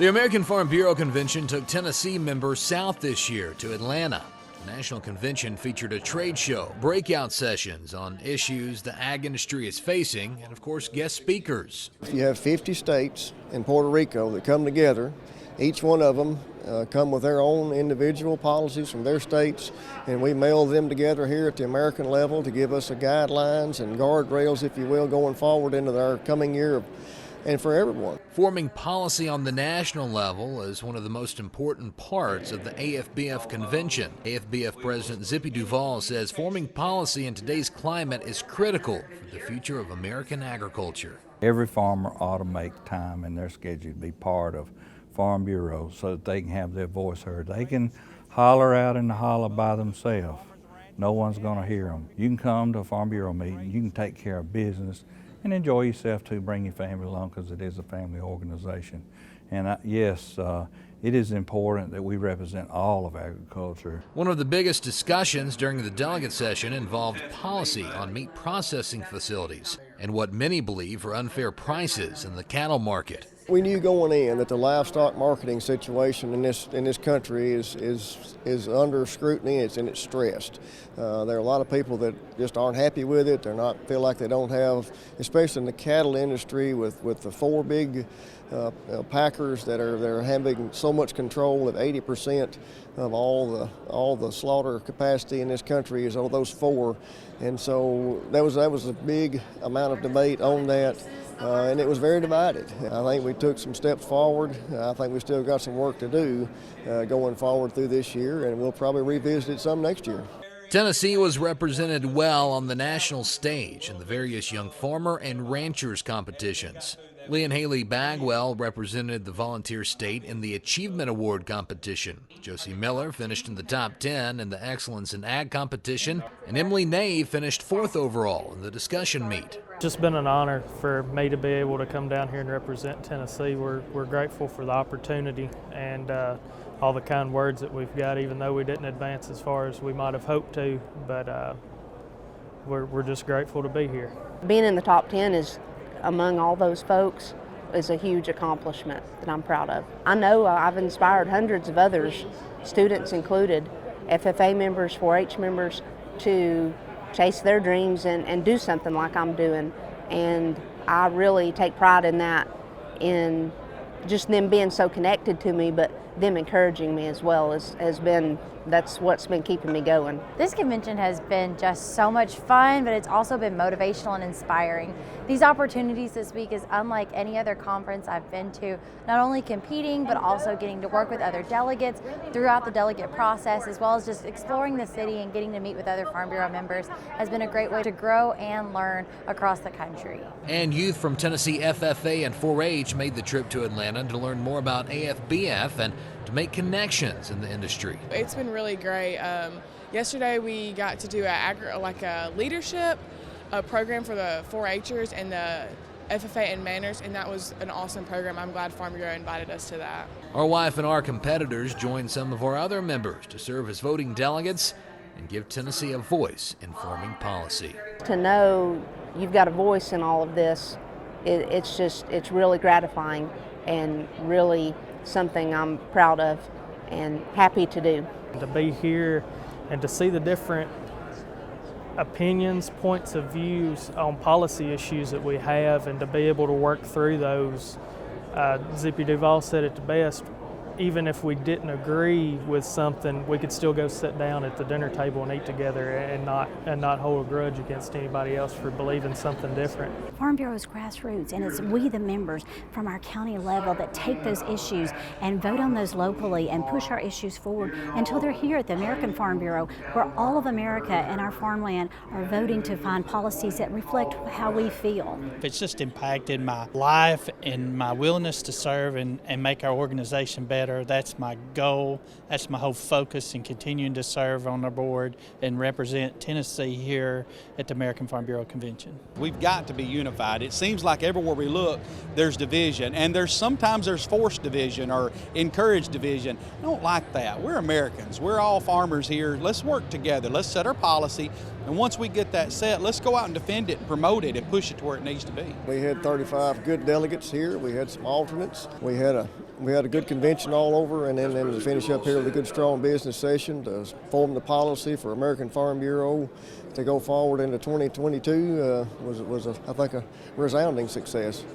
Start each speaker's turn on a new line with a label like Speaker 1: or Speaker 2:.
Speaker 1: The American Farm Bureau Convention took Tennessee members south this year to Atlanta. The National Convention featured a trade show, breakout sessions on issues the ag industry is facing, and of course, guest speakers.
Speaker 2: You have 50 states in Puerto Rico that come together. Each one of them come with their own individual policies from their states, and we meld them together here at the American level to give us the guidelines and guardrails, if you will, going forward into our coming year and for everyone.
Speaker 1: Forming policy on the national level is one of the most important parts of the AFBF convention. AFBF President Zippy Duvall says forming policy in today's climate is critical for the future of American agriculture.
Speaker 3: Every farmer ought to make time in their schedule to be part of Farm Bureau so that they can have their voice heard. They can holler out in the holler by themselves. No one's going to hear them. You can come to a Farm Bureau meeting, you can take care of business, and enjoy yourself too. Bring your family along because it is a family organization. And yes, it is important that we represent all of agriculture.
Speaker 1: One of the biggest discussions during the delegate session involved policy on meat processing facilities and what many believe are unfair prices in the cattle market.
Speaker 2: We knew going in that the livestock marketing situation in this country is under scrutiny and it's stressed. There are a lot of people that just aren't happy with it. Feel like they don't have, especially in the cattle industry, with the four big packers that are having so much control that 80% of all the slaughter capacity in this country is on those four, and so that was a big amount of debate on that. And it was very divided. I think we took some steps forward. I think we still got some work to do going forward through this year, and we'll probably revisit it some next year.
Speaker 1: Tennessee was represented well on the national stage in the various young farmer and ranchers competitions. Lee and Haley Bagwell represented the volunteer state in the Achievement Award competition. Josie Miller finished in the top 10 in the Excellence in Ag competition, and Emily Nave finished 4th overall in the discussion meet.
Speaker 4: It's just been an honor for me to be able to come down here and represent Tennessee. We're grateful for the opportunity and all the kind words that we've got, even though we didn't advance as far as we might have hoped to, but we're just grateful to be here.
Speaker 5: Being in the top 10 is, among all those folks, is a huge accomplishment that I'm proud of. I know I've inspired hundreds of others, students included, FFA members, 4-H members, to chase their dreams and do something like I'm doing. And I really take pride in that, in just them being so connected to me, but them encouraging me as well that's what's been keeping me going.
Speaker 6: This convention has been just so much fun, but it's also been motivational and inspiring. These opportunities this week is unlike any other conference I've been to, not only competing, but also getting to work with other delegates throughout the delegate process, as well as just exploring the city and getting to meet with other Farm Bureau members has been a great way to grow and learn across the country.
Speaker 1: And youth from Tennessee FFA and 4-H made the trip to Atlanta to learn more about AFBF and to make connections in the industry.
Speaker 7: It's been really great. Yesterday we got to do a leadership program for the 4-Hers and the FFA and Manners, and that was an awesome program. I'm glad Farm Bureau invited us to that.
Speaker 1: Our YF&R competitors joined some of our other members to serve as voting delegates and give Tennessee a voice in forming policy.
Speaker 5: To know you've got a voice in all of this, it's really gratifying and really something I'm proud of and happy to do.
Speaker 4: To be here and to see the different opinions, points of views on policy issues that we have, and to be able to work through those. Zippy Duvall said it the best. Even if we didn't agree with something, we could still go sit down at the dinner table and eat together and not hold a grudge against anybody else for believing something different.
Speaker 8: Farm Bureau is grassroots, and it's we, the members from our county level, that take those issues and vote on those locally and push our issues forward until they're here at the American Farm Bureau, where all of America and our farmland are voting to find policies that reflect how we feel.
Speaker 9: It's just impacted my life and my willingness to serve and make our organization better. That's my goal. That's my whole focus in continuing to serve on our board and represent Tennessee here at the American Farm Bureau Convention.
Speaker 10: We've got to be unified. It seems like everywhere we look, there's division, and sometimes there's forced division or encouraged division. I don't like that. We're Americans. We're all farmers here. Let's work together. Let's set our policy. And once we get that set, let's go out and defend it and promote it and push it to where it needs to be.
Speaker 2: We had 35 good delegates here. We had some alternates. We had a good convention all over, and then to finish up here with a good, strong business session to form the policy for American Farm Bureau to go forward into 2022 was I think, a resounding success.